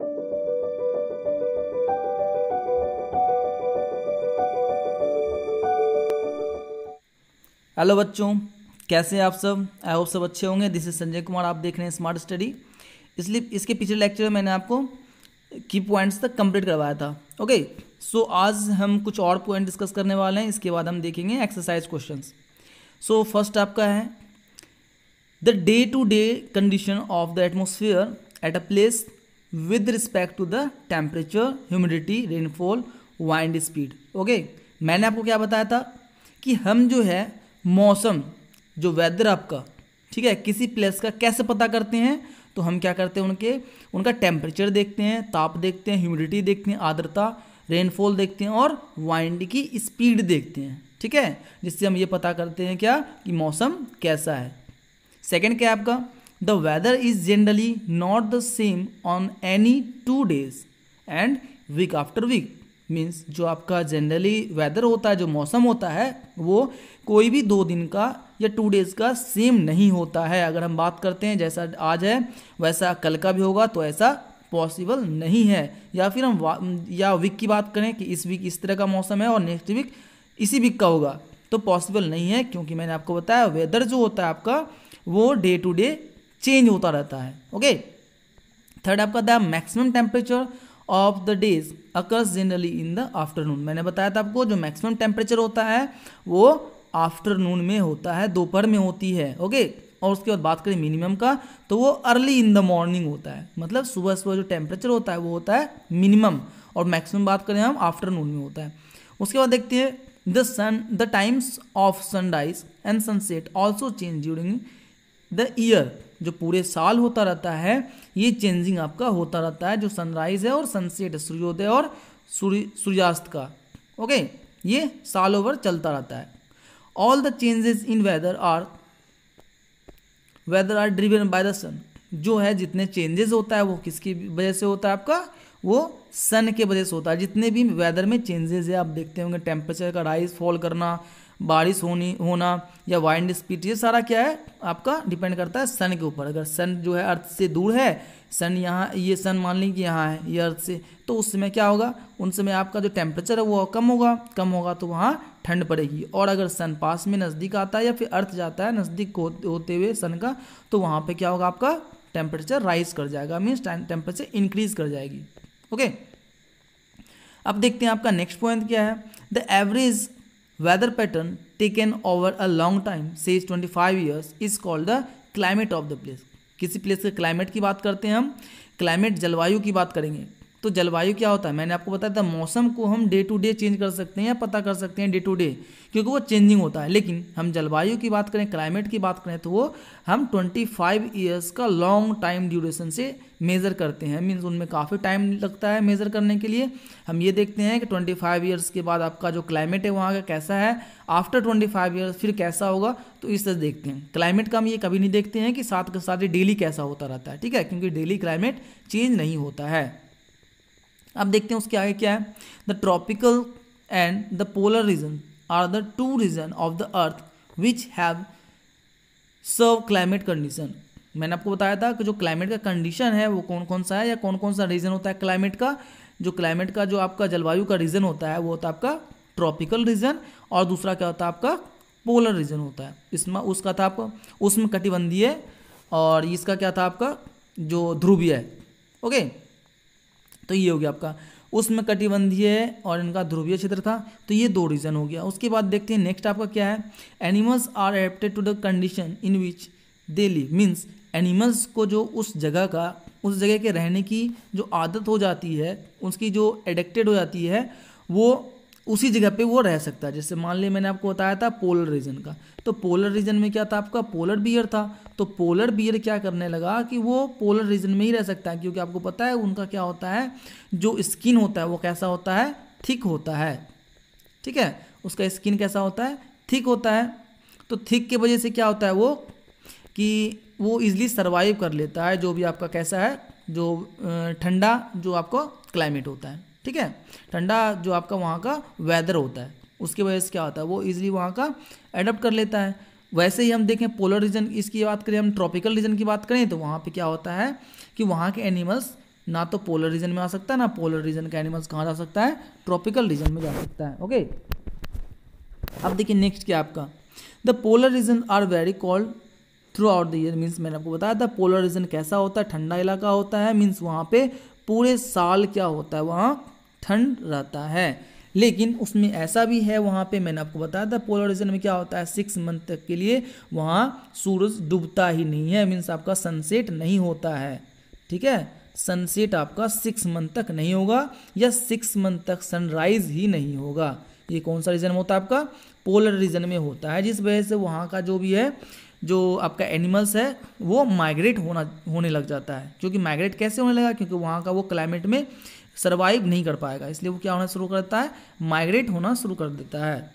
Hello बच्चों, कैसे हैं आप सब? आई होप सब अच्छे होंगे। दिस इज संजय कुमार, आप देख रहे हैं स्मार्ट स्टडी। इसलिए इसके पिछले लेक्चर में मैंने आपको की पॉइंट्स तक कंप्लीट करवाया था। ओके, सो आज हम कुछ और पॉइंट डिस्कस करने वाले हैं। इसके बाद हम देखेंगे एक्सरसाइज क्वेश्चंस। सो फर्स्ट आपका है the day to day condition of the atmosphere at a place with respect to the temperature, humidity, rainfall, wind speed. Okay, मैंने आपको क्या बताया था कि हम जो है मौसम, जो वेदर आपका, ठीक है, किसी प्लेस का कैसे पता करते हैं? तो हम क्या करते हैं, उनका टेम्परेचर देखते हैं, ताप देखते हैं, ह्यूमिडिटी देखते हैं, आर्द्रता, रेनफॉल देखते हैं और वाइंड की स्पीड देखते हैं। ठीक है, जिससे हम ये पता करते हैं क्या कि मौसम कैसा है। सेकंड क्या है आपका, the weather is generally not the same on any 2 days and week after week. Means जो आपका जनरली वेदर होता है, जो मौसम होता है, वो कोई भी 2 दिन का या 2 days का सेम नहीं होता है। अगर हम बात करते हैं जैसा आज है वैसा कल का भी होगा, तो ऐसा पॉसिबल नहीं है। या फिर हम या वीक की बात करें कि इस वीक इस तरह का मौसम है और नेक्स्ट वीक इसी वीक का होगा, तो पॉसिबल नहीं है, क्योंकि मैंने आपको बताया वेदर जो होता है आपका वो डे टू डे चेंज होता रहता है। ओके, थर्ड आपका the maximum temperature of the days occurs generally in the afternoon. मैंने बताया था आपको जो मैक्सिमम टेम्परेचर होता है वो आफ्टरनून में होता है, दोपहर में होती है। ओके, और उसके बाद बात करें मिनिमम का, तो वो अर्ली इन द मॉर्निंग होता है। मतलब सुबह सुबह जो टेम्परेचर होता है वो होता है मिनिमम, और मैक्सिमम बात करें हम आफ्टरनून में होता है। उसके बाद देखते हैं the times of sunrise and sunset also change during the year. जो पूरे साल होता रहता है ये चेंजिंग आपका होता रहता है, जो सनराइज है और सनसेट, सूर्योदय और सूर्यास्त का। ओके, ये साल ओवर चलता रहता है। All the changes in weather are driven by the sun. जो है जितने चेंजेस होता है वो किसकी वजह से होता है आपका, वो सन के वजह से होता है। जितने भी वेदर में चेंजेस है आप देखते होंगे, टेम्परेचर का राइज फॉल करना, बारिश होना या वाइंड स्पीड, ये सारा क्या है आपका डिपेंड करता है सन के ऊपर। अगर सन जो है अर्थ से दूर है, सन यहाँ, ये सन मान लीजिए कि यहाँ है ये अर्थ से, तो उस समय क्या होगा, उन समय आपका जो टेम्परेचर है वो कम होगा तो वहाँ ठंड पड़ेगी। और अगर सन पास में नज़दीक आता है या फिर अर्थ जाता है नज़दीक होते हुए सन का, तो वहाँ पे क्या होगा आपका टेम्परेचर राइज कर जाएगा, मीन्स टेम्परेचर इंक्रीज कर जाएगी। ओके, अब देखते हैं आपका नेक्स्ट पॉइंट क्या है। The average weather pattern taken over a long time, says 25 years, is called the climate of the place। किसी प्लेस के क्लाइमेट की बात करते हैं हम, क्लाइमेट जलवायु की बात करेंगे। तो जलवायु क्या होता है, मैंने आपको बताया था मौसम को हम डे टू डे चेंज कर सकते हैं या पता कर सकते हैं डे टू डे, क्योंकि वो चेंजिंग होता है। लेकिन हम जलवायु की बात करें, क्लाइमेट की बात करें, तो वो हम 25 ईयर्स का लॉन्ग टाइम ड्यूरेशन से मेज़र करते हैं। मीन्स उनमें काफ़ी टाइम लगता है मेज़र करने के लिए। हम ये देखते हैं कि 25 ईयर्स के बाद आपका जो क्लाइमेट है वहाँ का कैसा है, आफ्टर 25 ईयर्स फिर कैसा होगा, तो इस तरह देखते हैं। क्लाइमेट का हम ये कभी नहीं देखते हैं कि साथ के साथ डेली कैसा होता रहता है, ठीक है, क्योंकि डेली क्लाइमेट चेंज नहीं होता है। अब देखते हैं उसके आगे क्या है। The tropical and the polar region are the 2 region of the earth which have severe climate condition. मैंने आपको बताया था कि जो क्लाइमेट का कंडीशन है वो कौन कौन सा है या कौन कौन सा रीजन होता है क्लाइमेट का। जो आपका जलवायु का रीजन होता है वो होता है आपका ट्रॉपिकल रीजन, और दूसरा क्या होता है आपका पोलर रीजन होता है। इसमें उसका था आपका उष्ण कटिबंधीय, और इसका क्या था आपका जो ध्रुवीय है। ओके, तो ये हो गया आपका उष्ण कटिबंधीय और इनका ध्रुवीय क्षेत्र था, तो ये 2 रीजन हो गया। उसके बाद देखते हैं नेक्स्ट आपका क्या है। Animals are adapted to the condition in which they live. Means animals को जो उस जगह के रहने की जो आदत हो जाती है, उसकी जो एडिक्टेड हो जाती है, वो उसी जगह पे वो रह सकता है। जैसे मान लिया मैंने आपको बताया था पोलर रीजन का, तो पोलर रीजन में क्या था आपका पोलर बियर था, तो पोलर बियर क्या करने लगा कि वो पोलर रीजन में ही रह सकता है, क्योंकि आपको पता है उनका क्या होता है, जो स्किन होता है वो कैसा होता है, थिक होता है। ठीक है, उसका स्किन कैसा होता है, थिक होता है। तो थिक की वजह से क्या होता है वो कि वो इजीली सर्वाइव कर लेता है, जो भी आपका कैसा है, जो ठंडा जो आपको क्लाइमेट होता है, ठीक है, ठंडा जो आपका वहाँ का वेदर होता है, उसकी वजह से क्या होता है वो इजीली वहाँ का एडप्ट कर लेता है। वैसे ही हम देखें पोलर रीजन, इसकी बात करें हम ट्रॉपिकल रीजन की बात करें, तो वहाँ पे क्या होता है कि वहाँ के एनिमल्स ना तो पोलर रीजन में आ सकता है, ना पोलर रीजन का एनिमल्स कहाँ जा सकता है, ट्रॉपिकल रीजन में जा सकता है। ओके, अब देखिए नेक्स्ट क्या आपका, the polar region are very cold throughout the year. Means मैंने आपको बताया था पोलर रीजन कैसा होता है, ठंडा इलाका होता है। मीन्स वहाँ पे पूरे साल क्या होता है, वहाँ ठंड रहता है। लेकिन उसमें ऐसा भी है, वहाँ पे मैंने आपको बताया था पोलर रीजन में क्या होता है, 6 मंथ तक के लिए वहाँ सूरज डूबता ही नहीं है। मीन्स आपका सनसेट नहीं होता है, ठीक है, सनसेट आपका 6 मंथ तक नहीं होगा, या 6 मंथ तक सनराइज ही नहीं होगा। ये कौन सा रीजन होता है आपका, पोलर रीजन में होता है, जिस वजह से वहाँ का जो भी है, जो आपका एनिमल्स है वो माइग्रेट होने लग जाता है। क्योंकि माइग्रेट कैसे होने लगा, क्योंकि वहाँ का वो क्लाइमेट में सर्वाइव नहीं कर पाएगा, इसलिए वो क्या होना शुरू करता है, माइग्रेट होना शुरू कर देता है।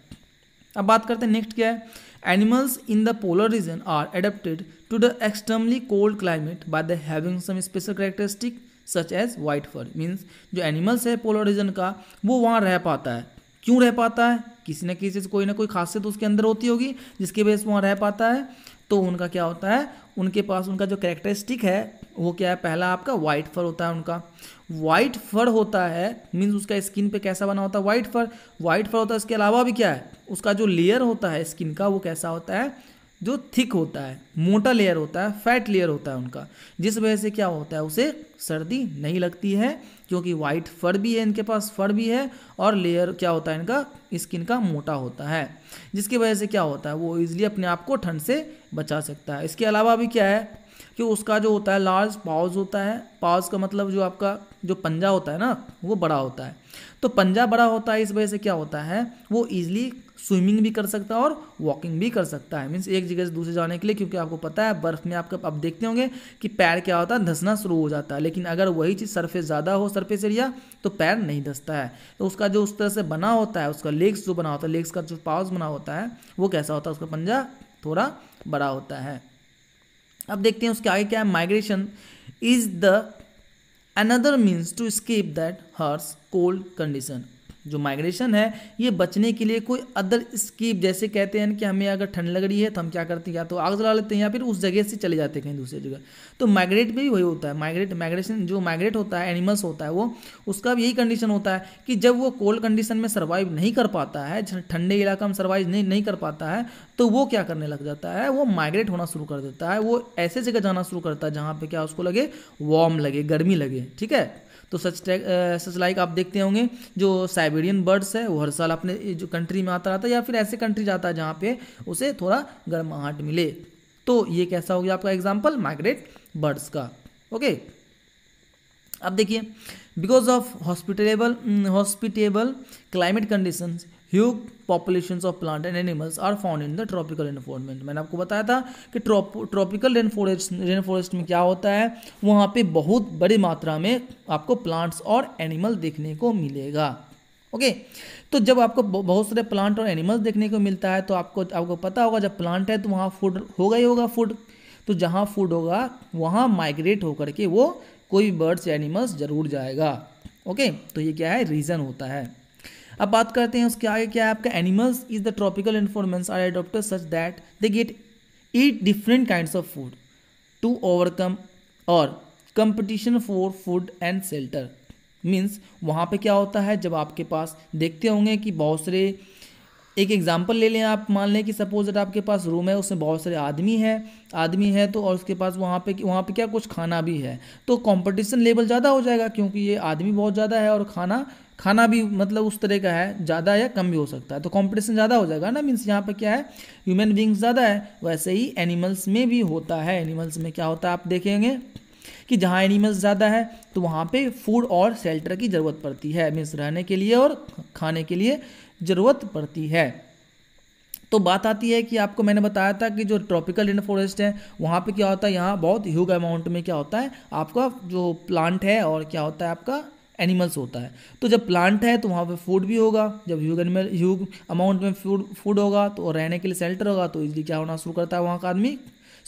अब बात करते हैं नेक्स्ट क्या है, animals in the polar region are adapted to the extremely cold climate by the having some special characteristic such as white fur. Means जो एनिमल्स है पोलर रीजन का, वो वहाँ रह पाता है। क्यों रह पाता है, किसी न किसी से कोई ना कोई खासियत उसके अंदर होती होगी जिसकी वजह से वहाँ रह पाता है। तो उनका क्या होता है, उनके पास उनका जो कैरेक्टरिस्टिक है वो क्या है, पहला आपका वाइट फर होता है उनका। वाइट फर होता है मीन्स उसका स्किन पे कैसा बना होता है, वाइट फर। वाइट फर होता है, इसके अलावा भी क्या है, उसका जो लेयर होता है स्किन का वो कैसा होता है, जो थिक होता है, मोटा लेयर होता है, फैट लेयर होता है उनका, जिस वजह से क्या होता है, उसे सर्दी नहीं लगती है, क्योंकि वाइट फर भी है, इनके पास फर भी है, और लेयर क्या होता है इनका, स्किन का मोटा होता है, जिसकी वजह से क्या होता है, वो इजीली अपने आप को ठंड से बचा सकता है। इसके अलावा भी क्या है कि उसका जो होता है लार्ज पाउज होता है। पाउज का मतलब जो आपका जो पंजा होता है ना, वो बड़ा होता है। तो पंजा बड़ा होता है, इस वजह से क्या होता है, वो इजीली स्विमिंग भी कर सकता है और वॉकिंग भी कर सकता है। मीन्स एक जगह से दूसरे जाने के लिए, क्योंकि आपको पता है बर्फ़ में आपका आप देखते होंगे कि पैर क्या होता है, धंसना शुरू हो जाता है। लेकिन अगर वही चीज़ सरफेस ज़्यादा हो, सरफेस एरिया, तो पैर नहीं धंसता है। तो उसका जो उस तरह से बना होता है, उसका लेग्स जो बना होता है, लेग्स का जो पाउज बना होता है वो कैसा होता है, उसका पंजा थोड़ा बड़ा होता है। अब देखते हैं उसके आगे क्या है, migration is the another means to escape that harsh cold condition. जो माइग्रेशन है ये बचने के लिए कोई अदर स्केप, जैसे कहते हैं कि हमें अगर ठंड लग रही है तो हम क्या करते हैं, या तो आग जला लेते हैं या फिर उस जगह से चले जाते हैं कहीं दूसरी जगह। तो माइग्रेट में भी वही होता है, माइग्रेशन जो माइग्रेट होता है एनिमल्स होता है वो, उसका भी यही कंडीशन होता है कि जब वो कोल्ड कंडीशन में सर्वाइव नहीं कर पाता है, ठंडे इलाका में सर्वाइव नहीं कर पाता है, तो वो क्या करने लग जाता है, वो माइग्रेट होना शुरू कर देता है। वो ऐसे जगह जाना शुरू करता है जहाँ पे क्या उसको लगे, वार्म लगे, गर्मी लगे, ठीक है। तो सच लाइक आप देखते होंगे जो साइबेरियन बर्ड्स है वो हर साल अपने जो कंट्री में आता रहता है, या फिर ऐसे कंट्री जाता है जहाँ पे उसे थोड़ा गर्माहट मिले। तो ये कैसा हो गया आपका एग्जाम्पल माइग्रेट बर्ड्स का। ओके, अब देखिए, because of hospitable climate conditions huge populations of plant and animals are found in the tropical environment. मैंने आपको बताया था कि ट्रॉपिकल रेन फॉरेस्ट में क्या होता है, वहाँ पे बहुत बड़ी मात्रा में आपको प्लांट्स और एनिमल देखने को मिलेगा। ओके, तो जब आपको बहुत सारे प्लांट और एनिमल्स देखने को मिलता है तो आपको पता होगा जब प्लांट है तो वहाँ फूड होगा ही होगा, फूड। तो जहाँ फूड होगा वहाँ माइग्रेट होकर के वो कोई बर्ड्स या एनिमल्स जरूर जाएगा। ओके, तो ये क्या है, रीज़न होता है। अब बात करते हैं उसके आगे क्या है आपका, animals is the tropical environments are adopted such that they get eat different kinds of food to overcome और competition for food and shelter. Means वहाँ पे क्या होता है, जब आपके पास देखते होंगे कि बहुत सारे, एक एग्जांपल ले लें आप, मान लें कि सपोज दैट आपके पास रूम है, उसमें बहुत सारे आदमी है तो, और उसके पास वहाँ पे क्या कुछ खाना भी है, तो कंपटीशन लेवल ज़्यादा हो जाएगा, क्योंकि ये आदमी बहुत ज़्यादा है और खाना भी मतलब उस तरह का है, ज़्यादा या कम भी हो सकता है, तो कंपटीशन ज़्यादा हो जाएगा ना। मीन्स यहाँ पे क्या है, ह्यूमन बींग्स ज़्यादा है, वैसे ही एनिमल्स में भी होता है। एनिमल्स में क्या होता है आप देखेंगे कि जहाँ एनिमल्स ज़्यादा है तो वहाँ पे फूड और शेल्टर की ज़रूरत पड़ती है, मीन्स रहने के लिए और खाने के लिए ज़रूरत पड़ती है। तो बात आती है कि आपको मैंने बताया था कि जो ट्रॉपिकल रेन फॉरेस्ट है वहाँ पे क्या होता है, यहाँ बहुत ह्यूज अमाउंट में क्या होता है आपका जो प्लांट है और क्या होता है आपका एनिमल्स होता है। तो जब प्लांट है तो वहाँ पे फूड भी होगा, जब ह्यूज अमाउंट में फूड होगा तो रहने के लिए शेल्टर होगा, तो इसलिए क्या होना शुरू करता है वहाँ का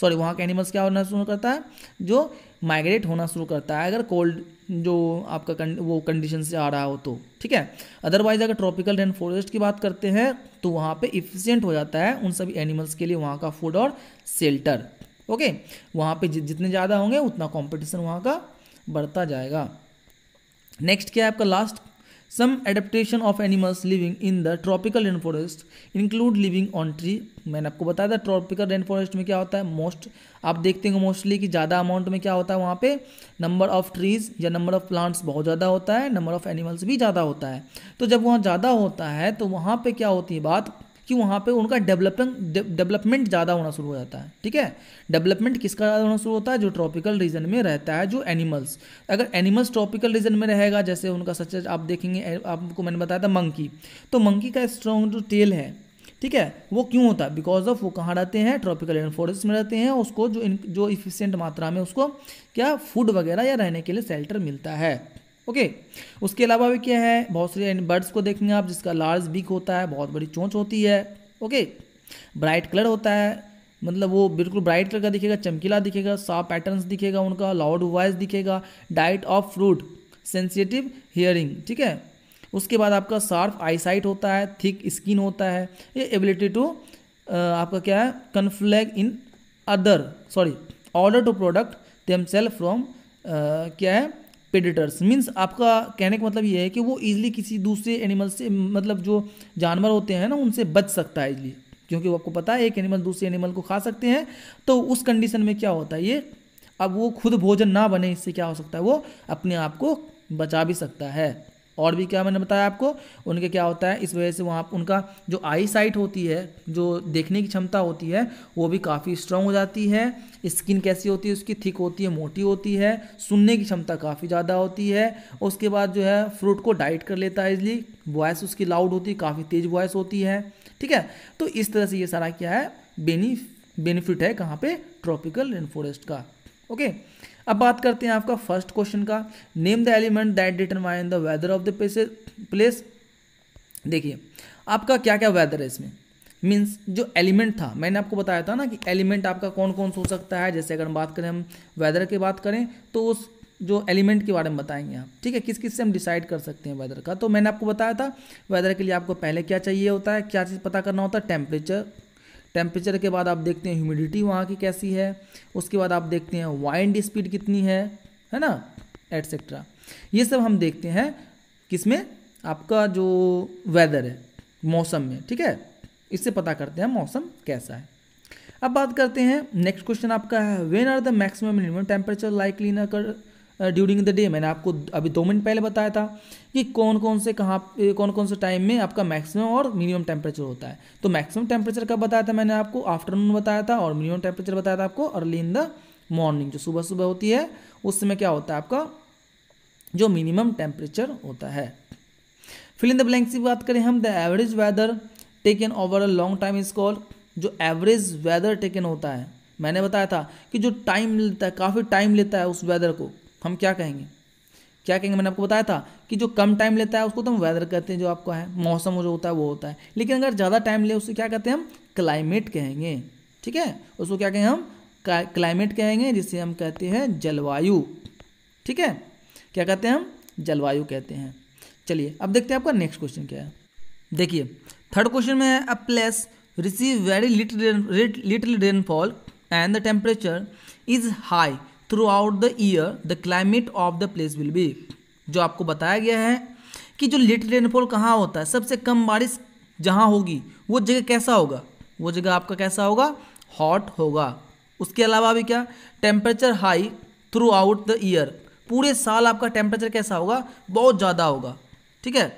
वहाँ के एनिमल्स क्या होना शुरू करता है, जो माइग्रेट होना शुरू करता है, अगर कोल्ड जो आपका वो कंडीशन से आ रहा हो तो, ठीक है। अदरवाइज अगर ट्रॉपिकल रेन फॉरेस्ट की बात करते हैं तो वहाँ पे इफिशिएंट हो जाता है उन सभी एनिमल्स के लिए वहाँ का फूड और शेल्टर। ओके, वहाँ पे जितने ज़्यादा होंगे उतना कंपटीशन वहाँ का बढ़ता जाएगा। नेक्स्ट क्या है आपका last, some adaptation of animals living in the tropical rain forest include living on tree. मैंने आपको बताया था ट्रॉपिकल रेन फॉरेस्ट में क्या होता है, आप देखते हैं मोस्टली कि ज़्यादा अमाउंट में क्या होता है वहाँ पे, नंबर ऑफ ट्रीज या नंबर ऑफ प्लांट्स बहुत ज़्यादा होता है, नंबर ऑफ एनिमल्स भी ज़्यादा होता है। तो जब वहाँ ज़्यादा होता है तो वहाँ पे क्या होती है बात कि वहाँ पे उनका डेवलपमेंट ज़्यादा होना शुरू हो जाता है। ठीक है, डेवलपमेंट किसका ज़्यादा होना शुरू होता है, जो ट्रॉपिकल रीजन में रहता है, जो एनिमल्स। अगर एनिमल्स ट्रॉपिकल रीजन में रहेगा, जैसे उनका सच आप देखेंगे, आपको मैंने बताया था मंकी, तो मंकी का स्ट्रॉन्ग जो टेल है, ठीक है, वो क्यों होता है, बिकॉज ऑफ वो कहाँ रहते हैं, ट्रॉपिकल रेन फॉरेस्ट में रहते हैं। उसको जो इफिशियंट मात्रा में उसको क्या फूड वगैरह या रहने के लिए शेल्टर मिलता है। ओके, उसके अलावा भी क्या है, बहुत सारे बर्ड्स को देखेंगे आप जिसका लार्ज बीक होता है, बहुत बड़ी चोंच होती है। ओके, ब्राइट कलर होता है, मतलब वो बिल्कुल ब्राइट कलर का दिखेगा, चमकीला दिखेगा, साफ पैटर्न्स दिखेगा उनका, लाउड वॉइस दिखेगा, diet of fruit, sensitive hearing. ठीक है, उसके बाद आपका शार्प आईसाइट होता है, थिक स्किन होता है, ये एबिलिटी टू आपका क्या है, camouflage in order to product themself from क्या है, प्रेडेटर्स। मीन्स आपका कहने का मतलब ये है कि वो इजीली किसी दूसरे एनिमल से, मतलब जो जानवर होते हैं ना उनसे बच सकता है इजीली, क्योंकि वो आपको पता है एक एनिमल दूसरे एनिमल को खा सकते हैं। तो उस कंडीशन में क्या होता है, ये अब वो खुद भोजन ना बने, इससे क्या हो सकता है, वो अपने आप को बचा भी सकता है। और भी क्या मैंने बताया आपको, उनके क्या होता है, इस वजह से वहाँ उनका जो आई साइट होती है, जो देखने की क्षमता होती है, वो भी काफ़ी स्ट्रांग हो जाती है। स्किन कैसी होती है उसकी, थिक होती है, मोटी होती है। सुनने की क्षमता काफ़ी ज़्यादा होती है। उसके बाद जो है फ्रूट को डाइट कर लेता है इजली। वॉइस उसकी लाउड होती है, काफ़ी तेज वॉइस होती है। ठीक है, तो इस तरह से ये सारा क्या है, बेनिफिट है कहाँ पे, ट्रॉपिकल रेन फॉरेस्ट का। ओके, अब बात करते हैं आपका फर्स्ट क्वेश्चन का, name the element that determine the weather of the place. देखिए आपका क्या क्या वेदर है इसमें, मीन्स जो एलिमेंट था, मैंने आपको बताया था ना कि एलिमेंट आपका कौन कौन सा हो सकता है। जैसे अगर हम बात करें, हम वेदर की बात करें तो उस जो एलिमेंट के बारे में बताएंगे आप। ठीक है, किस किस से हम डिसाइड कर सकते हैं वेदर का। तो मैंने आपको बताया था वेदर के लिए आपको पहले क्या चाहिए होता है, क्या चीज़ पता करना होता है, टेम्परेचर के बाद आप देखते हैं ह्यूमिडिटी वहाँ की कैसी है, उसके बाद आप देखते हैं वाइंड स्पीड कितनी है ना, एटसेट्रा। ये सब हम देखते हैं किसमें, आपका जो वेदर है, मौसम में। ठीक है, इससे पता करते हैं मौसम कैसा है। अब बात करते हैं नेक्स्ट क्वेश्चन आपका है, when are the maximum minimum temperature likely in occur during the day. मैंने आपको अभी 2 मिनट पहले बताया था कि कौन कौन से टाइम में आपका मैक्सिमम और मिनिमम टेम्परेचर होता है। तो मैक्सिमम टेम्परेचर कब बताया था मैंने आपको, आफ्टरनून बताया था, और मिनिमम टेम्परेचर बताया था आपको अर्ली इन द मॉर्निंग, जो सुबह सुबह होती है उस समय क्या होता है आपका, जो मिनिमम टेम्परेचर होता है। फिल इन द ब्लैंक्स की बात करें हम, the average weather taken over a long time is called. जो एवरेज वेदर टेकन होता है, मैंने बताया था कि जो टाइम लेता है, काफ़ी टाइम लेता है उस वेदर को, हम क्या कहेंगे, मैंने आपको बताया था कि जो कम टाइम लेता है उसको तो हम वेदर कहते हैं, जो आपका है मौसम जो होता है वो होता है। लेकिन अगर ज़्यादा टाइम ले उससे क्या कहते हैं, हम क्लाइमेट कहेंगे। ठीक है, उसको क्या कहेंगे, हम क्लाइमेट कहेंगे, जिसे हम कहते हैं जलवायु। ठीक है, क्या कहते हैं, हम जलवायु कहते हैं। चलिए अब देखते हैं आपका नेक्स्ट क्वेश्चन क्या है। देखिए थर्ड क्वेश्चन में है, a place receive very little rainfall and the temperature is high through out the year, the climate of the place will be. जो आपको बताया गया है कि जो लिटिल रेनफॉल कहाँ होता है, सबसे कम बारिश जहाँ होगी वो जगह कैसा होगा, वो जगह आपका कैसा होगा, हॉट होगा। उसके अलावा भी क्या, temperature high through out the year, पूरे साल आपका टेम्परेचर कैसा होगा, बहुत ज़्यादा होगा। ठीक है,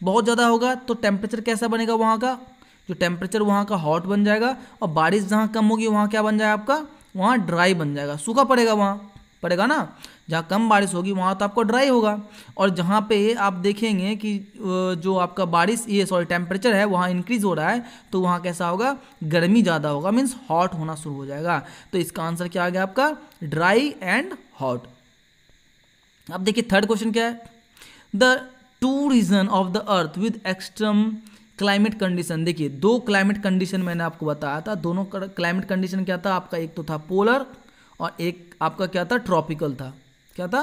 बहुत ज़्यादा होगा तो टेम्परेचर कैसा बनेगा वहाँ का, जो टेम्परेचर वहाँ का हॉट बन जाएगा, और बारिश जहाँ कम होगी वहाँ क्या बन जाएगा आपका, वहाँ ड्राई बन जाएगा, सूखा पड़ेगा, वहाँ पड़ेगा ना। जहाँ कम बारिश होगी वहाँ तो आपको ड्राई होगा, और जहाँ पे आप देखेंगे कि जो आपका टेम्परेचर है वहाँ इंक्रीज हो रहा है, तो वहाँ कैसा होगा, गर्मी ज़्यादा होगा, मीन्स हॉट होना शुरू हो जाएगा। तो इसका आंसर क्या आ गया आपका, ड्राई एंड हॉट। अब देखिए थर्ड क्वेश्चन क्या है, the 2 region of the earth with extreme climate condition. देखिए 2 क्लाइमेट कंडीशन मैंने आपको बताया था, दोनों क्लाइमेट कंडीशन क्या था आपका, एक तो था पोलर और एक आपका क्या था, ट्रॉपिकल था। क्या था,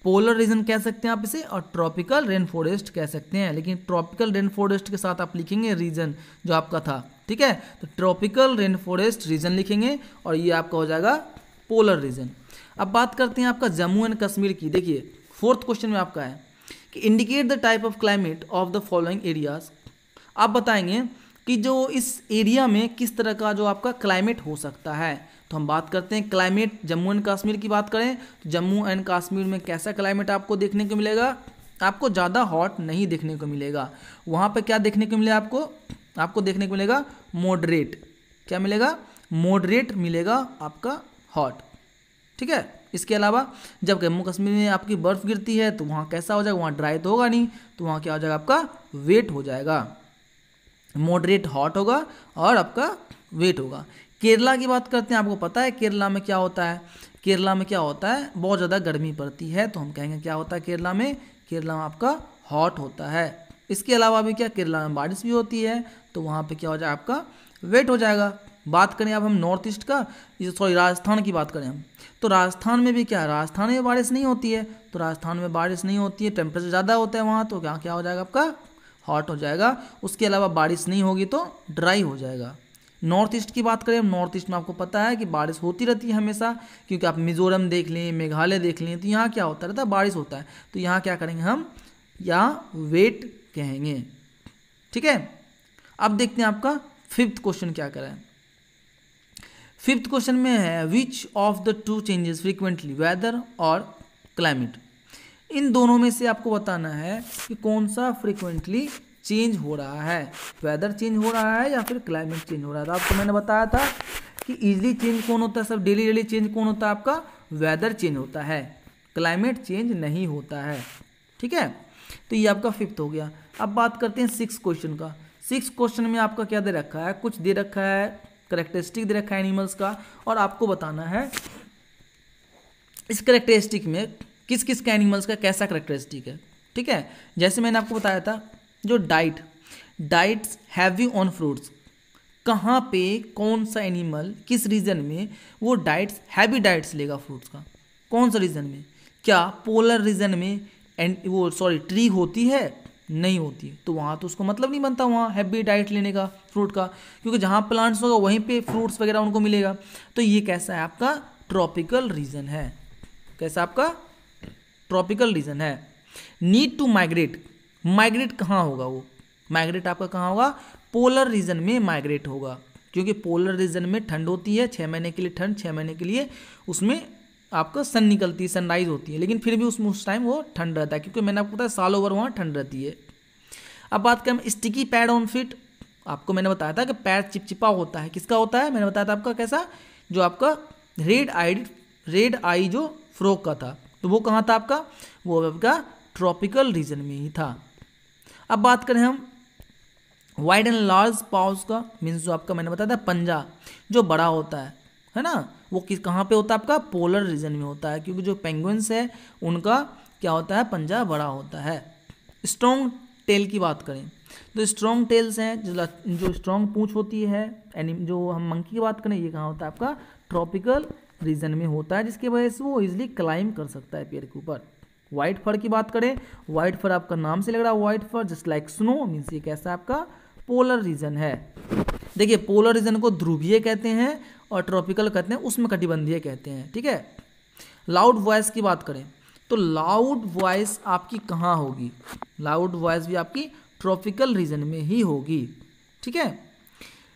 पोलर रीजन कह सकते हैं आप इसे, और ट्रॉपिकल रेन फॉरेस्ट कह सकते हैं। लेकिन ट्रॉपिकल रेन फॉरेस्ट के साथ आप लिखेंगे रीजन जो आपका था। ठीक है, तो ट्रॉपिकल रेन फॉरेस्ट रीजन लिखेंगे और ये आपका हो जाएगा पोलर रीजन। अब बात करते हैं आपका जम्मू एंड कश्मीर की। देखिए 4th क्वेश्चन में आपका है कि indicate the type of climate of the following areas. आप बताएंगे कि जो इस एरिया में किस तरह का जो आपका क्लाइमेट हो सकता है। तो हम बात करते हैं क्लाइमेट जम्मू एंड कश्मीर की बात करें तो जम्मू एंड कश्मीर में कैसा क्लाइमेट आपको देखने को मिलेगा, आपको ज़्यादा हॉट नहीं देखने को मिलेगा। वहाँ पे क्या देखने को मिलेगा आपको देखने को मिलेगा मॉडरेट, क्या मिलेगा, मॉडरेट मिलेगा आपका हॉट, ठीक है। इसके अलावा जब जम्मू कश्मीर में आपकी बर्फ़ गिरती है तो वहाँ कैसा हो जाएगा, वहाँ ड्राई तो होगा नहीं, तो वहाँ क्या हो जाएगा आपका वेट हो जाएगा, मॉडरेट हॉट होगा और आपका वेट होगा। केरला की बात करते हैं, आपको पता है केरला में क्या होता है, केरला में क्या होता है, बहुत ज़्यादा गर्मी पड़ती है, तो हम कहेंगे क्या होता है केरला में आपका हॉट होता है। इसके अलावा भी क्या केरला में बारिश भी होती है, तो वहाँ पे क्या हो जाएगा आपका वेट हो जाएगा। बात करें अब हम नॉर्थ ईस्ट का, राजस्थान की बात करें हम, तो राजस्थान में भी क्या, राजस्थान में बारिश नहीं होती है, तो राजस्थान में बारिश नहीं होती है, टेम्परेचर ज़्यादा होता है वहाँ, तो क्या हो जाएगा आपका हॉट हो जाएगा। उसके अलावा बारिश नहीं होगी तो ड्राई हो जाएगा। नॉर्थ ईस्ट की बात करें, नॉर्थ ईस्ट में आपको पता है कि बारिश होती रहती है हमेशा, क्योंकि आप मिजोरम देख लें, मेघालय देख लें, तो यहाँ क्या होता रहता है, बारिश होता है, तो यहाँ क्या करेंगे हम, यहाँ वेट कहेंगे, ठीक है। अब देखते हैं आपका 5th क्वेश्चन क्या करें। 5th क्वेश्चन में है which of the two changes frequently weather और क्लाइमेट। इन दोनों में से आपको बताना है कि कौन सा फ्रीक्वेंटली चेंज हो रहा है, वेदर चेंज हो रहा है या फिर क्लाइमेट चेंज हो रहा है। तो आपको मैंने बताया था कि इजीली चेंज कौन होता है, सब डेली चेंज कौन होता है, आपका वेदर चेंज होता है, क्लाइमेट चेंज नहीं होता है, ठीक है। तो ये आपका 5th हो गया। अब बात करते हैं 6th क्वेश्चन का। 6th क्वेश्चन में आपका क्या दे रखा है, कुछ दे रखा है, करेक्टरिस्टिक दे रखा है एनिमल्स का, और आपको बताना है इस करेक्टरिस्टिक में किस किस का एनिमल्स का कैसा करेक्टरिस्टिक है, ठीक है। जैसे मैंने आपको बताया था जो डाइट्स हैवी ऑन फ्रूट्स, कहाँ पे कौन सा एनिमल किस रीजन में वो डाइट्स हैवी डाइट्स लेगा फ्रूट्स का, कौन सा रीजन में, क्या पोलर रीजन में ट्री होती है, नहीं होती, तो वहाँ तो उसको मतलब नहीं बनता वहाँ हैवी डाइट लेने का फ्रूट का, क्योंकि जहाँ प्लांट्स होगा वहीं पे फ्रूट्स वगैरह उनको मिलेगा। तो ये कैसा है आपका ट्रॉपिकल रीजन है, कैसा आपका ट्रॉपिकल रीजन है। नीड टू माइग्रेट कहाँ होगा, वो माइग्रेट आपका कहाँ होगा, पोलर रीजन में माइग्रेट होगा, क्योंकि पोलर रीजन में ठंड होती है, 6 महीने के लिए ठंड, 6 महीने के लिए उसमें आपका सन निकलती है, सनराइज होती है, लेकिन फिर भी उसमें उस टाइम वो ठंड रहता है, क्योंकि मैंने आपको बताया साल ओवर वहाँ ठंड रहती है। अब बात करें स्टिकी पैड ऑन फीट, आपको मैंने बताया था कि पैर चिपचिपा होता है, किसका होता है, मैंने बताया था आपका कैसा, जो आपका रेड आई जो फ्रॉग का था, तो वो कहाँ था आपका, वो आपका ट्रॉपिकल रीजन में ही था। अब बात करें हम वाइड एंड लार्ज पाउस का, मीन्स जो आपका मैंने बताया था पंजा जो बड़ा होता है ना, वो कहाँ पे होता है आपका पोलर रीजन में होता है, क्योंकि जो पेंगुइन्स है उनका क्या होता है, पंजा बड़ा होता है। स्ट्रॉन्ग टेल की बात करें तो स्ट्रॉन्ग टेल्स हैं, जो स्ट्रॉन्ग पूंछ होती है, जो हम मंकी की बात करें ये कहाँ होता है आपका ट्रॉपिकल रीजन में होता है, जिसकी वजह से वो इजिली क्लाइंब कर सकता है पेड़ के ऊपर। व्हाइट फर की बात करें, व्हाइट फर आपका नाम से लग रहा है व्हाइट फर, जस्ट लाइक स्नो, मीन्स ये कैसा आपका पोलर रीजन है। देखिए पोलर रीजन को ध्रुवीय कहते हैं और ट्रॉपिकल कहते हैं उष्णकटिबंधीय कहते हैं, ठीक है। लाउड वॉइस की बात करें तो लाउड वॉइस आपकी कहाँ होगी, लाउड वॉइस भी आपकी ट्रॉपिकल रीजन में ही होगी, ठीक है।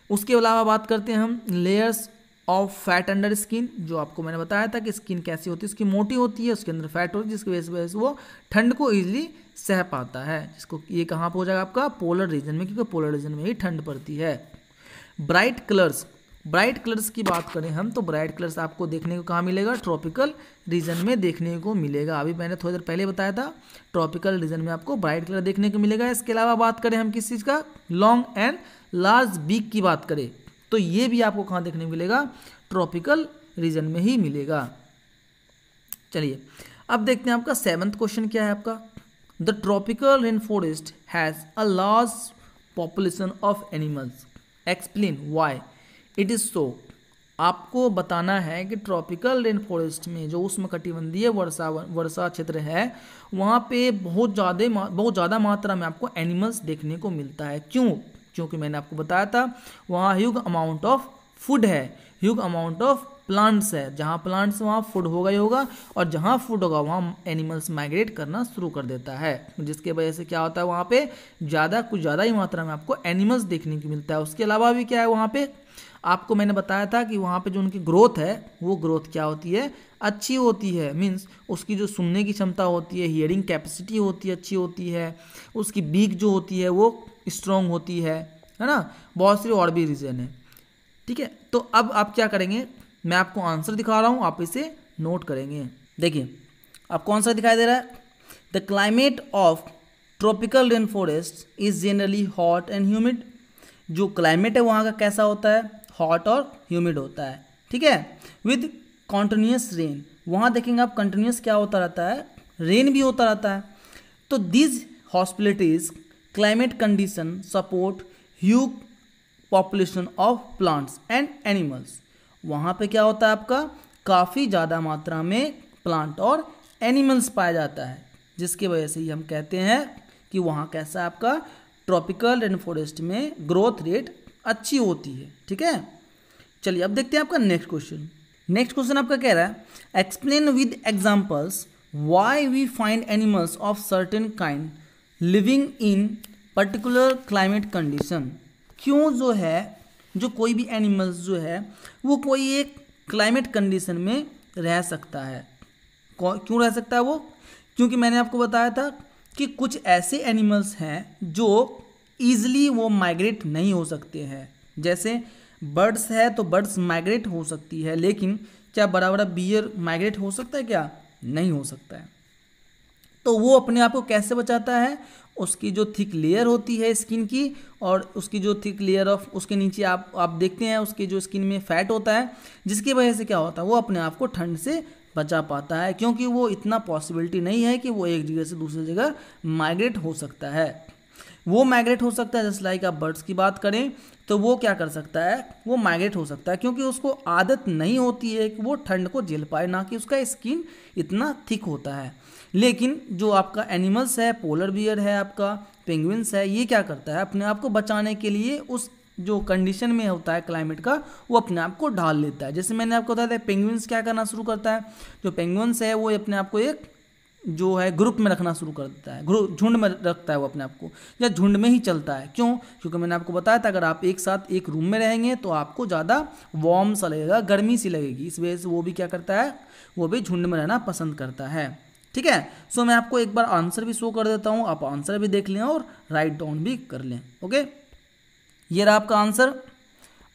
उसके अलावा बात करते हैं हम layers of fat under skin, जो आपको मैंने बताया था कि स्किन कैसी होती है, उसकी मोटी होती है, उसके अंदर फैट होती है, जिसकी वजह से वो ठंड को इजीली सह पाता है, जिसको ये कहाँ पर हो जाएगा आपका पोलर रीजन में, क्योंकि पोलर रीजन में ही ठंड पड़ती है। ब्राइट कलर्स की बात करें हम तो ब्राइट कलर्स आपको देखने को कहाँ मिलेगा, ट्रॉपिकल रीजन में देखने को मिलेगा। अभी मैंने थोड़ी देर पहले बताया था ट्रॉपिकल रीजन में आपको ब्राइट कलर देखने को मिलेगा। इसके अलावा बात करें हम किस चीज़ का, लॉन्ग एंड लार्ज बीक की बात करें तो ये भी आपको कहाँ देखने को मिलेगा, ट्रॉपिकल रीजन में ही मिलेगा। चलिए अब देखते हैं आपका 7th क्वेश्चन क्या है आपका, the tropical rain forest has a large population of animals, explain why it is so. आपको बताना है कि ट्रॉपिकल रेन फॉरेस्ट में जो उष्णकटिबंधीय वर्षा क्षेत्र है वहाँ पे बहुत ज़्यादा मात्रा में आपको एनिमल्स देखने को मिलता है। क्यों, क्योंकि मैंने आपको बताया था वहाँ ह्यूज अमाउंट ऑफ फूड है, ह्यूज अमाउंट ऑफ प्लांट्स है, जहाँ प्लांट्स वहाँ फूड होगा ही होगा, और जहाँ फूड होगा वहाँ एनिमल्स माइग्रेट करना शुरू कर देता है, जिसके वजह से क्या होता है वहाँ पे कुछ ज़्यादा ही मात्रा में आपको एनिमल्स देखने को मिलता है। उसके अलावा भी क्या है वहाँ पे, आपको मैंने बताया था कि वहाँ पे जो उनकी ग्रोथ है वो ग्रोथ क्या होती है, अच्छी होती है। मीन्स उसकी जो सुनने की क्षमता होती है, हियरिंग कैपेसिटी होती है, अच्छी होती है। उसकी बीक जो होती है वो स्ट्रॉन्ग होती है ना। बहुत सारे और भी रीज़न है, ठीक है। तो अब आप क्या करेंगे, मैं आपको आंसर दिखा रहा हूँ, आप इसे नोट करेंगे। देखिए आपको आंसर दिखाई दे रहा है, the climate of tropical rain forest is generally hot and humid. जो क्लाइमेट है वहाँ का कैसा होता है, हॉट और ह्यूमिड होता है, ठीक है। विद कॉन्टिन्यूस रेन, वहाँ देखेंगे आप कंटिन्यूस क्या होता रहता है, रेन भी होता रहता है। तो this hospitalities climate condition support huge population of plants and animals. वहाँ पे क्या होता है आपका, काफ़ी ज़्यादा मात्रा में प्लांट और एनिमल्स पाया जाता है, जिसकी वजह से ही हम कहते हैं कि वहाँ कैसा है आपका, ट्रॉपिकल रेन फॉरेस्ट में ग्रोथ रेट अच्छी होती है, ठीक है। चलिए अब देखते हैं आपका नेक्स्ट क्वेश्चन। नेक्स्ट क्वेश्चन आपका कह रहा है, explain with examples why we find animals of certain kind living in particular climate condition. क्यों जो है, जो कोई भी एनिमल्स जो है वो कोई एक क्लाइमेट कंडीशन में रह सकता है। क्यों रह सकता है वो, क्योंकि मैंने आपको बताया था कि कुछ ऐसे एनिमल्स हैं जो ईजिली वो माइग्रेट नहीं हो सकते हैं। जैसे बर्ड्स है तो बर्ड्स माइग्रेट हो सकती है, लेकिन क्या बड़ा बड़ा बियर माइग्रेट हो सकता है, क्या नहीं हो सकता है। तो वो अपने आप को कैसे बचाता है, उसकी जो थिक लेयर होती है स्किन की, और उसकी जो थिक लेयर ऑफ उसके नीचे आप देखते हैं उसके जो स्किन में फैट होता है, जिसकी वजह से क्या होता है वो अपने आप को ठंड से बचा पाता है, क्योंकि वो इतना पॉसिबिलिटी नहीं है कि वो एक जगह से दूसरी जगह माइग्रेट हो सकता है। वो माइग्रेट हो सकता है, जैसे लाइक आप बर्ड्स की बात करें तो वो क्या कर सकता है, वो माइग्रेट हो सकता है, क्योंकि उसको आदत नहीं होती है कि वो ठंड को झेल पाए, ना कि उसका स्किन इतना थिक होता है। लेकिन जो आपका एनिमल्स है, पोलर बियर है, आपका पेंगुइन्स है, ये क्या करता है अपने आप को बचाने के लिए उस जो कंडीशन में होता है क्लाइमेट का, वो अपने आप को ढाल लेता है। जैसे मैंने आपको बताया था पेंगुइन्स क्या करना शुरू करता है, जो पेंगुइन्स है वो अपने आप को एक जो है ग्रुप में रखना शुरू कर देता है, झुंड में रखता है वो अपने आप को, या झुंड में ही चलता है। क्यों, क्योंकि मैंने आपको बताया था अगर आप एक साथ एक रूम में रहेंगे तो आपको ज़्यादा वार्म सा लगेगा, गर्मी सी लगेगी, इस वजह से वो भी क्या करता है, वो भी झुंड में रहना पसंद करता है, ठीक है। सो मैं आपको एक बार आंसर भी शो कर देता हूँ, आप आंसर भी देख लें और राइट डाउन भी कर लें। ओके, ये रहा आपका आंसर।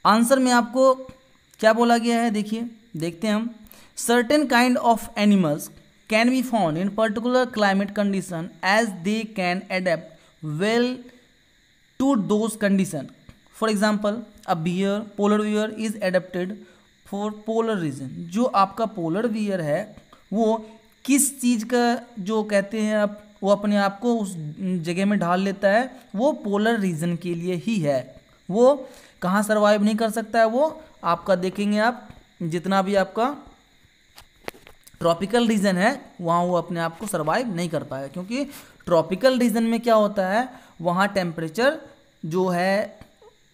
आंसर में आपको क्या बोला गया है, देखिए देखते हैं हम। Certain kind of animals can be found in particular climate condition as they can adapt well to those condition. For example, a bear, polar bear is adapted for polar region. जो आपका polar bear है वो किस चीज़ का जो कहते हैं आप, वो अपने आप को उस जगह में ढाल लेता है, वो पोलर रीजन के लिए ही है। वो कहाँ सर्वाइव नहीं कर सकता है, वो आपका देखेंगे आप जितना भी आपका ट्रॉपिकल रीजन है वहाँ वो अपने आप को सर्वाइव नहीं कर पाएगा, क्योंकि ट्रॉपिकल रीजन में क्या होता है, वहाँ टेम्परेचर जो है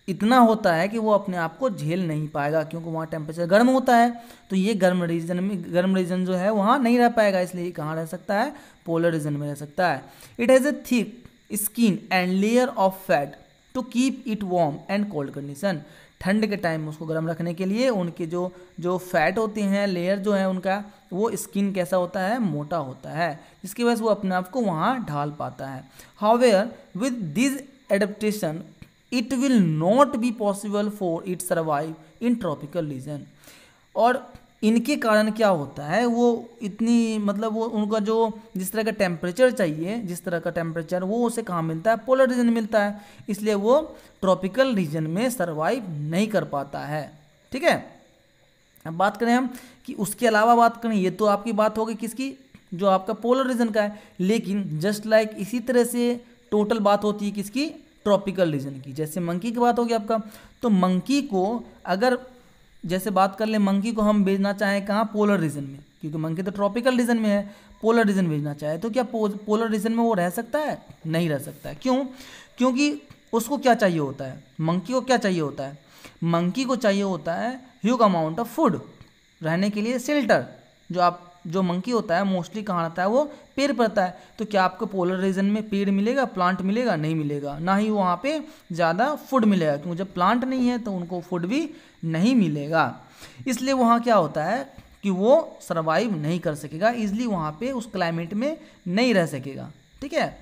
इतना होता है कि वो अपने आप को झेल नहीं पाएगा, क्योंकि वहाँ टेम्परेचर गर्म होता है। तो ये गर्म रीजन जो है वहाँ नहीं रह पाएगा, इसलिए कहाँ रह सकता है, पोलर रीजन में रह सकता है। It has a thick skin and layer of fat to keep it warm and cold condition. ठंड के टाइम उसको गर्म रखने के लिए उनके जो फैट होते हैं, लेयर जो है उनका, वो स्किन कैसा होता है, मोटा होता है, जिसकी वजह से वो अपने आप को वहाँ ढाल पाता है। However with this adaptation it will not be possible for it survive in tropical region. और इनके कारण क्या होता है, वो इतनी मतलब वो उनका जो जिस तरह का टेम्परेचर चाहिए, जिस तरह का टेम्परेचर वो उसे कहाँ मिलता है, पोलर रीजन मिलता है, इसलिए वो ट्रॉपिकल रीजन में सर्वाइव नहीं कर पाता है, ठीक है। अब बात करें हम कि उसके अलावा बात करें, ये तो आपकी बात होगी किसकी, जो आपका पोलर रीजन का है, लेकिन जस्ट लाइक इसी तरह से टोटल बात होती है किसकी, ट्रॉपिकल रीजन की। जैसे मंकी की बात होगी आपका, तो मंकी को अगर जैसे बात कर ले, मंकी को हम भेजना चाहें कहाँ, पोलर रीजन में, क्योंकि मंकी तो ट्रॉपिकल रीजन में है, पोलर रीजन भेजना चाहे तो क्या पोलर रीजन में वो रह सकता है, नहीं रह सकता है। क्यों, क्योंकि उसको क्या चाहिए होता है, मंकी को क्या चाहिए होता है, मंकी को चाहिए होता है ह्यूज अमाउंट ऑफ फूड, रहने के लिए शेल्टर। जो मंकी होता है मोस्टली कहाँ रहता है, वो पेड़ पर रहता है। तो क्या आपको पोलर रीजन में पेड़ मिलेगा, प्लांट मिलेगा? नहीं मिलेगा। ना ही वहाँ पे ज़्यादा फूड मिलेगा, क्योंकि जब प्लांट नहीं है तो उनको फूड भी नहीं मिलेगा। इसलिए वहाँ क्या होता है कि वो सर्वाइव नहीं कर सकेगा, ईजिली वहाँ पे उस क्लाइमेट में नहीं रह सकेगा। ठीक है।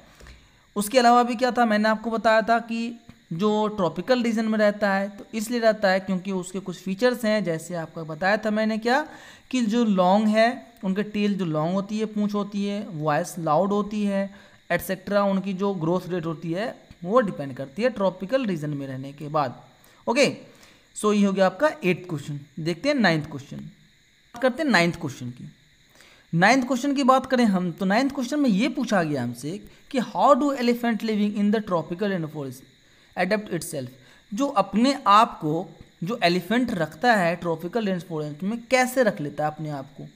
उसके अलावा भी क्या था, मैंने आपको बताया था कि जो ट्रॉपिकल रीजन में रहता है तो इसलिए रहता है क्योंकि उसके कुछ फीचर्स हैं, जैसे आपको बताया था मैंने क्या, कि जो लॉन्ग है, उनके टेल जो लॉन्ग होती है, पूंछ होती है, वॉइस लाउड होती है, एटसेट्रा। उनकी जो ग्रोथ रेट होती है वो डिपेंड करती है ट्रॉपिकल रीजन में रहने के बाद। ओके, सो ये हो गया आपका 8th क्वेश्चन। देखते हैं 9th क्वेश्चन। बात करते हैं 9th क्वेश्चन की। 9th क्वेश्चन की बात करें हम तो 9th क्वेश्चन में ये पूछा गया हमसे कि how do elephant living in the tropical rain forest adapt itself. जो अपने आप को, जो एलिफेंट रखता है ट्रॉपिकल रेन फॉरेस्ट में, कैसे रख लेता है अपने आप को।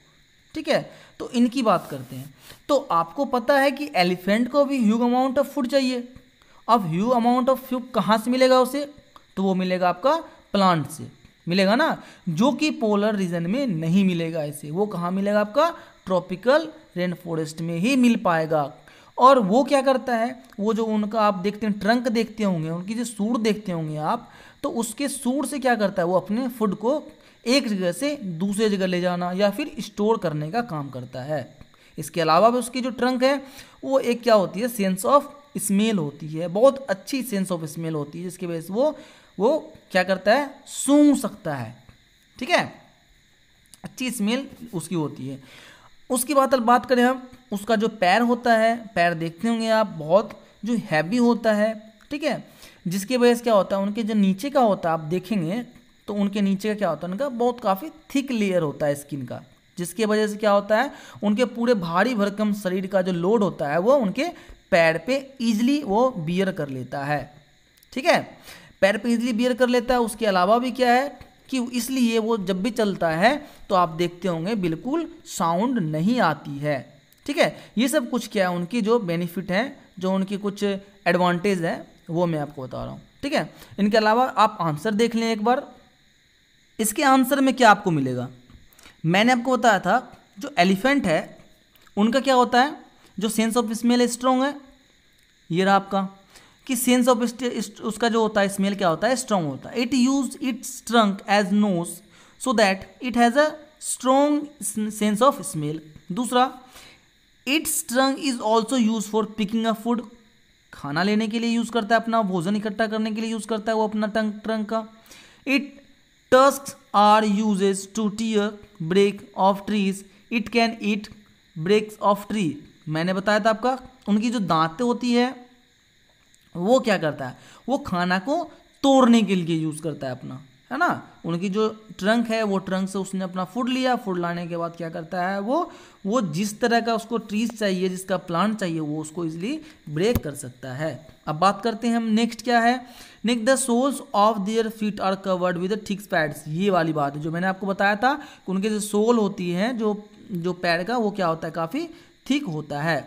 ठीक है, तो इनकी बात करते हैं। तो आपको पता है कि एलिफेंट को भी ह्यूज अमाउंट ऑफ फूड चाहिए। अब ह्यूज अमाउंट ऑफ फूड कहाँ से मिलेगा उसे, तो वो मिलेगा आपका प्लांट से मिलेगा ना, जो कि पोलर रीजन में नहीं मिलेगा इसे। वो कहाँ मिलेगा, आपका ट्रॉपिकल रेन फॉरेस्ट में ही मिल पाएगा। और वो क्या करता है, वो जो उनका आप देखते हैं ट्रंक देखते होंगे, उनकी जो सूर देखते होंगे आप, तो उसके सूर से क्या करता है, वो अपने फूड को एक जगह से दूसरे जगह ले जाना या फिर स्टोर करने का काम करता है। इसके अलावा भी उसकी जो ट्रंक है वो एक क्या होती है, सेंस ऑफ स्मेल होती है, बहुत अच्छी सेंस ऑफ स्मेल होती है, जिसकी वजह से वो क्या करता है, सूंघ सकता है। ठीक है, अच्छी स्मेल उसकी होती है। उसकी बात करें हम, उसका जो पैर होता है, पैर देखते होंगे आप, बहुत जो हैवी होता है। ठीक है, जिसकी वजह से क्या होता है, उनके जो नीचे का होता है आप देखेंगे तो उनके नीचे का क्या होता है, उनका बहुत काफ़ी थिक लेयर होता है स्किन का, जिसकी वजह से क्या होता है, उनके पूरे भारी भरकम शरीर का जो लोड होता है वो उनके पैर पे ईजिली वो बियर कर लेता है। ठीक है, पैर पे ईजिली बियर कर लेता है। उसके अलावा भी क्या है कि इसलिए वो जब भी चलता है तो आप देखते होंगे बिल्कुल साउंड नहीं आती है। ठीक है, ये सब कुछ क्या है, उनकी जो बेनिफिट है, जो उनकी कुछ एडवांटेज है, वो मैं आपको बता रहा हूँ। ठीक है, इनके अलावा आप आंसर देख लें एक बार। इसके आंसर में क्या आपको मिलेगा, मैंने आपको बताया था जो एलिफेंट है उनका क्या होता है, जो सेंस ऑफ स्मेल स्ट्रॉन्ग है। ये रहा आपका कि सेंस ऑफ उसका जो होता है स्मेल क्या होता है, स्ट्रॉन्ग होता है। It use its trunk as nose so that it has a strong sense of smell. दूसरा, its trunk is also use for picking a food, खाना लेने के लिए यूज करता है, अपना भोजन इकट्ठा करने के लिए यूज करता है वो अपना ट्रंक का। It tusks are uses to tear break off trees, it can eat breaks of tree. मैंने बताया था आपका, उनकी जो दांतें होती है वो क्या करता है, वो खाना को तोड़ने के लिए यूज करता है अपना, है ना। उनकी जो ट्रंक है वो ट्रंक से उसने अपना फूड लिया, फूड लाने के बाद क्या करता है, वो जिस तरह का उसको ट्रीज चाहिए, जिसका प्लांट चाहिए, वो उसको इजिली ब्रेक कर सकता है। अब बात करते हैं हम नेक्स्ट क्या है, next the soles of their feet are covered with thick pads. ये वाली बात है जो मैंने आपको बताया था कि उनके जो सोल होती है, जो पैर का, वो क्या होता है, काफ़ी थिक होता है।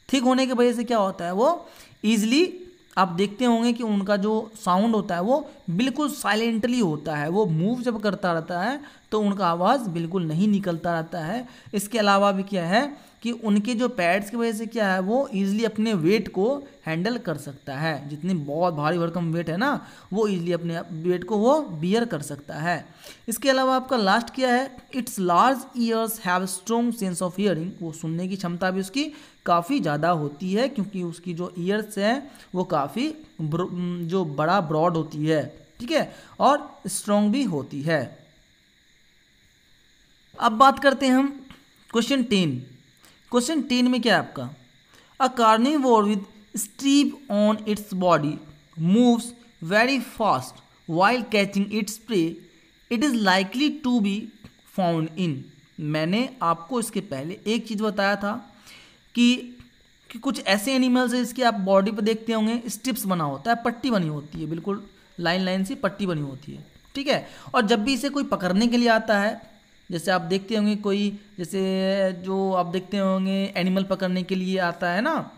थिक होने की वजह से क्या होता है, वो ईजिली आप देखते होंगे कि उनका जो साउंड होता है वो बिल्कुल साइलेंटली होता है। वो मूव जब करता रहता है तो उनका आवाज़ बिल्कुल नहीं निकलता रहता है। इसके अलावा भी क्या है कि उनके जो पैड्स की वजह से क्या है, वो ईजिली अपने वेट को हैंडल कर सकता है। जितनी बहुत भारी भरकम वेट है ना, वो ईजिली अपने वेट को वो बियर कर सकता है। इसके अलावा आपका लास्ट क्या है, it's large years have strong sense of hearing. वो सुनने की क्षमता भी उसकी काफ़ी ज़्यादा होती है, क्योंकि उसकी जो ईयर्स है वो काफ़ी जो बड़ा ब्रॉड होती है। ठीक है, और स्ट्रॉन्ग भी होती है। अब बात करते हैं हम क्वेश्चन 10। क्वेश्चन 10 में क्या है आपका, a carnivore with stripe on its body moves very fast while catching its prey, it is likely to be found in. मैंने आपको इसके पहले एक चीज़ बताया था कि कुछ ऐसे एनिमल्स है इसके आप बॉडी पे देखते होंगे स्ट्रिप्स बना होता है, पट्टी बनी होती है, बिल्कुल लाइन लाइन सी पट्टी बनी होती है। ठीक है, और जब भी इसे कोई पकड़ने के लिए आता है, जैसे आप देखते होंगे कोई, जैसे जो आप देखते होंगे एनिमल पकड़ने के लिए आता है ना,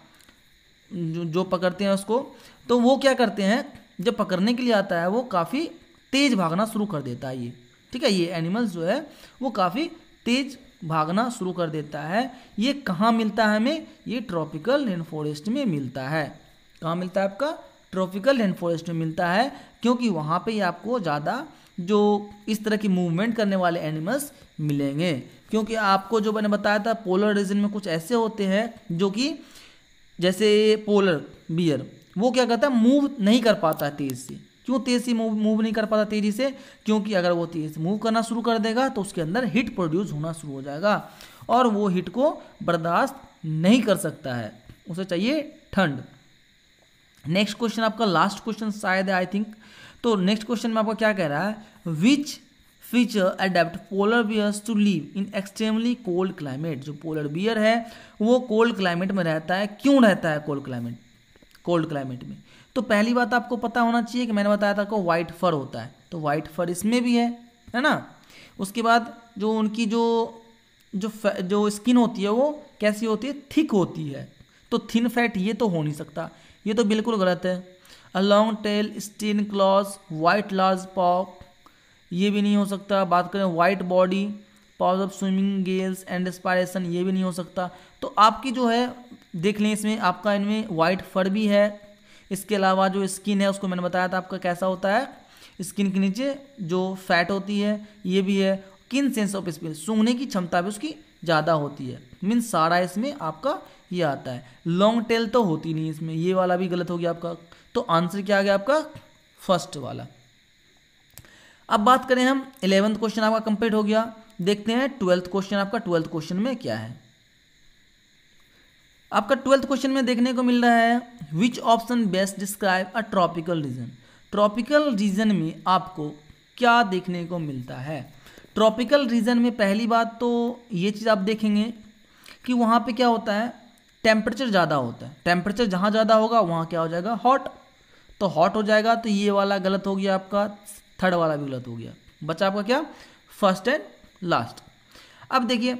जो पकड़ते हैं उसको, तो वो क्या करते हैं, जब पकड़ने के लिए आता है वो काफ़ी तेज़ भागना शुरू कर देता है ये। ठीक है, ये एनिमल्स जो है वो काफ़ी तेज भागना शुरू कर देता है। ये कहाँ मिलता है हमें? ये ट्रॉपिकल रेन फॉरेस्ट में मिलता है। कहाँ मिलता है आपका? ट्रॉपिकल रेन फॉरेस्ट में मिलता है, क्योंकि वहाँ पे आपको ज़्यादा जो इस तरह की मूवमेंट करने वाले एनिमल्स मिलेंगे। क्योंकि आपको जो मैंने बताया था पोलर रीजन में कुछ ऐसे होते हैं जो कि जैसे पोलर बियर, वो क्या करता है, मूव नहीं कर पाता है तेज़ से। क्यों तेज़ से मूव नहीं कर पाता तेज़ी से? क्योंकि अगर वो तेज़ से मूव करना शुरू कर देगा तो उसके अंदर हीट प्रोड्यूस होना शुरू हो जाएगा और वो हीट को बर्दाश्त नहीं कर सकता है, उसे चाहिए ठंड। नेक्स्ट क्वेश्चन आपका लास्ट क्वेश्चन शायद है आई थिंक। तो नेक्स्ट क्वेश्चन में आपका क्या कह रहा है, which feature adapt polar bears to live in extremely cold climate. जो पोलर बियर है वो कोल्ड क्लाइमेट में रहता है। क्यों रहता है कोल्ड क्लाइमेट में? तो पहली बात आपको पता होना चाहिए कि मैंने बताया था आपको वाइट फर होता है, तो वाइट फर इसमें भी है ना। उसके बाद जो उनकी जो स्किन होती है वो कैसी होती है, थिक होती है। तो थिन फैट ये तो हो नहीं सकता, ये तो बिल्कुल गलत है। A long tail, strong claws, white large paw, ये भी नहीं हो सकता। बात करें white body, paws of swimming gills and aspiration, ये भी नहीं हो सकता। तो आपकी जो है देख लें, इसमें आपका इनमें वाइट फर भी है। इसके अलावा जो स्किन है उसको मैंने बताया था आपका कैसा होता है, स्किन के नीचे जो फैट होती है ये भी है। किन सेंस ऑफ स्मेल, सूंघने की क्षमता भी उसकी ज़्यादा होती है। मीन्स सारा इसमें आपका ये आता है। लॉन्ग टेल तो होती नहीं इसमें, ये वाला भी गलत हो गया आपका। तो आंसर क्या आ गया आपका? फर्स्ट वाला। अब बात करें हम 11th क्वेश्चन आपका कंप्लीट हो गया। देखते हैं 12th क्वेश्चन आपका। 12th क्वेश्चन में क्या है आपका? 12th क्वेश्चन में देखने को मिल रहा है which option best describe a tropical region. Tropical region में आपको क्या देखने को मिलता है? ट्रॉपिकल रीजन में पहली बात तो ये चीज़ आप देखेंगे कि वहाँ पे क्या होता है, टेम्परेचर ज़्यादा होता है। टेम्परेचर जहाँ ज़्यादा होगा वहाँ क्या हो जाएगा, हॉट। तो हॉट हो जाएगा, तो ये वाला गलत हो गया आपका, थर्ड वाला भी गलत हो गया। बचा आपका क्या, फर्स्ट एंड लास्ट। अब देखिए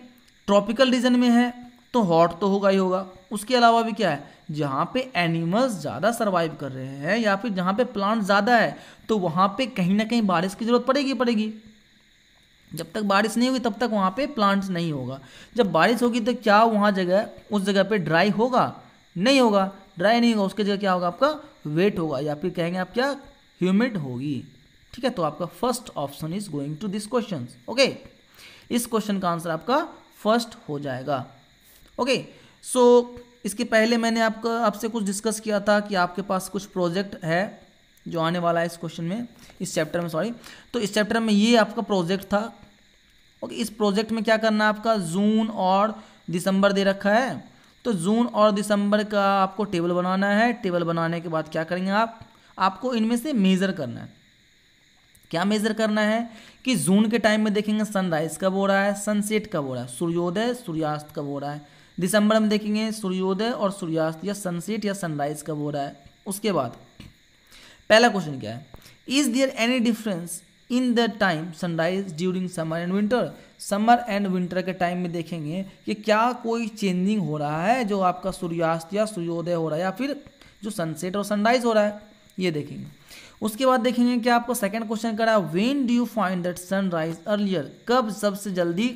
ट्रॉपिकल रीजन में है तो हॉट तो होगा ही होगा। उसके अलावा भी क्या है, जहाँ पे एनिमल्स ज़्यादा सर्वाइव कर रहे हैं या फिर जहाँ पे प्लांट ज़्यादा है तो वहाँ पे कहीं ना कहीं बारिश की ज़रूरत पड़ेगी। जब तक बारिश नहीं होगी तब तक वहाँ पे प्लांट्स नहीं होगा। जब बारिश होगी तो क्या वहाँ उस जगह पे ड्राई होगा? नहीं होगा, ड्राई नहीं होगा। उसके जगह क्या होगा आपका, वेट होगा, या फिर कहेंगे आप क्या, ह्यूमिड होगी। ठीक है, तो आपका first option is going to this question. Okay, इस क्वेश्चन का आंसर आपका फर्स्ट हो जाएगा। ओके, सो इसके पहले मैंने आपसे कुछ डिस्कस किया था कि आपके पास कुछ प्रोजेक्ट है जो आने वाला है इस क्वेश्चन में, इस चैप्टर में, सॉरी। तो इस चैप्टर में ये आपका प्रोजेक्ट था। ओके, इस प्रोजेक्ट में क्या करना है आपका, जून और दिसंबर दे रखा है। तो जून और दिसंबर का आपको टेबल बनाना है। टेबल बनाने के बाद क्या करेंगे आपको इनमें से मेज़र करना है। क्या मेज़र करना है कि जून के टाइम में देखेंगे सनराइज कब हो रहा है, सनसेट कब हो रहा है, सूर्योदय सूर्यास्त कब हो रहा है। दिसंबर में देखेंगे सूर्योदय और सूर्यास्त या सनसेट या सनराइज कब हो रहा है। उसके बाद पहला क्वेश्चन क्या है, is there any difference in the time sunrise during summer and winter. Summer and winter के टाइम में देखेंगे कि क्या कोई चेंजिंग हो रहा है, जो आपका सूर्यास्त या सूर्योदय हो रहा है या फिर जो सनसेट और सनराइज हो रहा है, ये देखेंगे। उसके बाद देखेंगे क्या आपको सेकंड क्वेश्चन करा, when do you find that sunrise earlier. कब सबसे जल्दी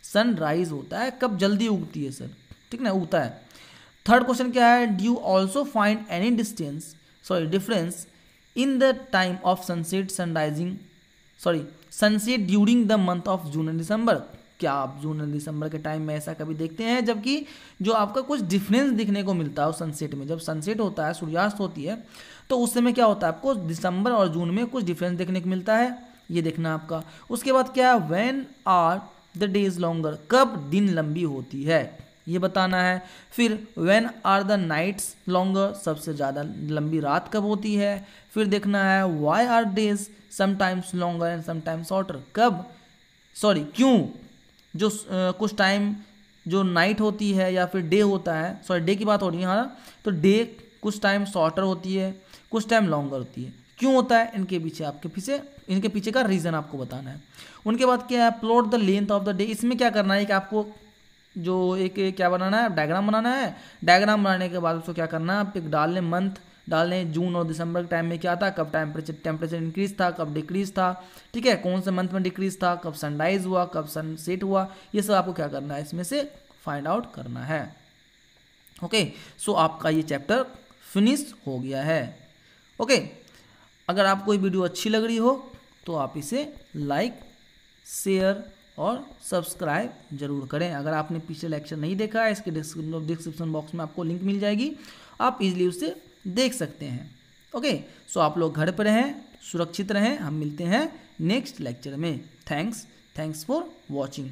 सनराइज होता है, कब जल्दी उगती है सर, ठीक ना, उगता है। थर्ड क्वेश्चन क्या है, do you also find any difference in the time of sunset sunset during the month of June and December. क्या आप जून एंड दिसंबर के टाइम में ऐसा कभी देखते हैं जबकि जो आपका कुछ डिफरेंस दिखने को मिलता है सनसेट में। जब सनसेट होता है, सूर्यास्त होती है, तो उस समय क्या होता है आपको दिसंबर और जून में कुछ डिफरेंस देखने को मिलता है, ये देखना आपका। उसके बाद क्या है, when are the days longer, कब दिन लंबी होती है, ये बताना है। फिर when are the nights longer, सबसे ज़्यादा लंबी रात कब होती है। फिर देखना है why are days sometimes longer and sometimes shorter, क्यों जो कुछ टाइम जो नाइट होती है या फिर डे होता है, डे की बात हो रही है हाँ, तो डे कुछ टाइम शॉर्टर होती है, कुछ टाइम लॉन्गर होती है। क्यों होता है, इनके पीछे का रीज़न आपको बताना है। उनके बाद क्या है, plot the length of the day. इसमें क्या करना है कि आपको जो एक क्या बनाना है, डायग्राम बनाना है। डायग्राम बनाने के बाद उसको क्या करना है, आप एक डाल लें मंथ डाल दें। जून और दिसंबर के टाइम में क्या था, कब टेम्परेचर इंक्रीज था, कब डिक्रीज था, ठीक है, कौन से मंथ में डिक्रीज था, कब सनराइज हुआ, कब सनसेट हुआ, ये सब आपको क्या करना है, इसमें से फाइंड आउट करना है। ओके, सो आपका ये चैप्टर फिनिश हो गया है। ओके, अगर आपको ये वीडियो अच्छी लग रही हो तो आप इसे लाइक, शेयर और सब्सक्राइब जरूर करें। अगर आपने पिछले लेक्चर नहीं देखा है, इसके डिस्क्रिप्शन बॉक्स में आपको लिंक मिल जाएगी, आप इजीली उसे देख सकते हैं। ओके, सो आप लोग घर पर रहें, सुरक्षित रहें, हम मिलते हैं नेक्स्ट लेक्चर में। Thanks for watching.